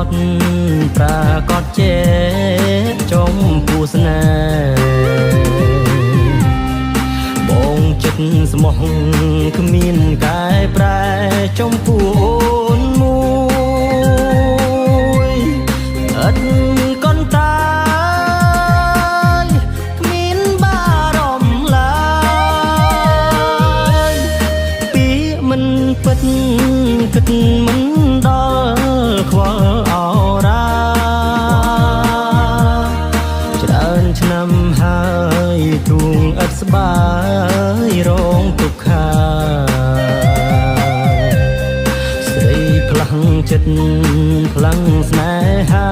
ត់ប្រាកដចេចំពូស្នេហ៍បងចិត្តស្មោះគ្មានកែប្រែចំពោះអូនមួយអត់កូនតាគ្មានបារម្ភឡើយពាក្យមិនពិតគិតមិនដល់ខ្វល់អរ៉ាច្រើនឆ្នាំហើយទ្រូងឥតស្បាយរងទុក្ខាស្រីផ្លាំងចិត្តផ្លាំងស្នេហា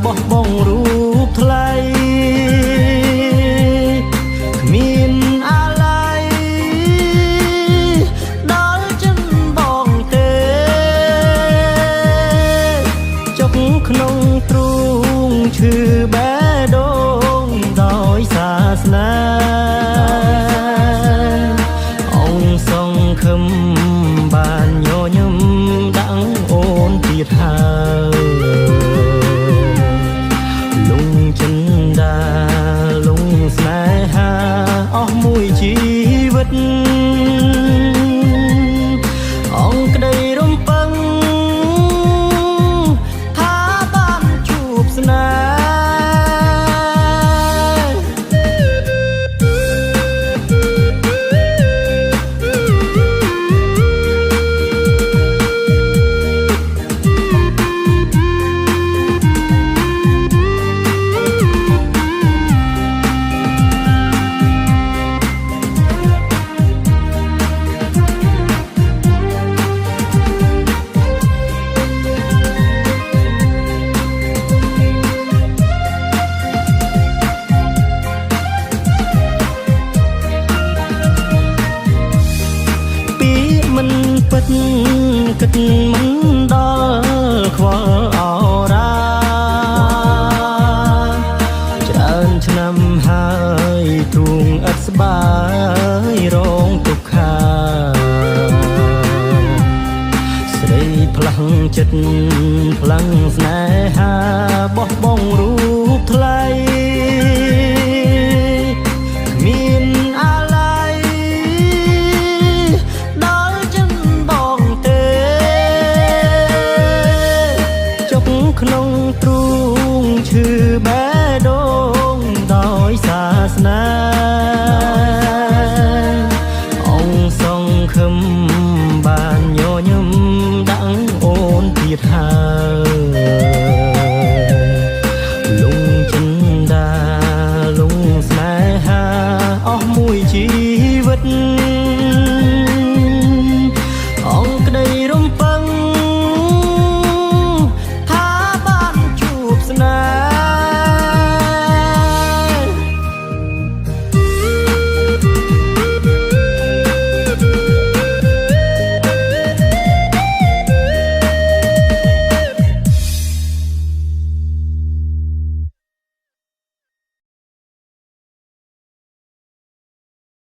បោះបង់រូបថ្លៃគ្មានអាឡ័យដល់ចិនបងទេចុកក្នុងទ្រូងឈឺបេះដូងដោយសាសនាអង្គសង្ឃឹមបានញញឹមដាក់អូនទៀតហើយលងចិនដាលងស្នេហាអស់មួយជីវិតអង្គក្តីរំពឹងថាបានជួបស្នេហ៍មិនពិតគិតមិនដល់ខ្វល់អរ៉ាច្រើនឆ្នាំហើយទ្រូងឥតស្បាយរងទុក្ខាស្រីផ្លាំងចិត្តផ្លាំងស្នេហាបោះបង់រូបថ្លៃគ្មានអាឡ័យក្នុងទ្រូងឈឺបេះដូងដោយសាសនាអង្គសង្ឃឹមបានញញឹមដាក់អូនទៀតហើយ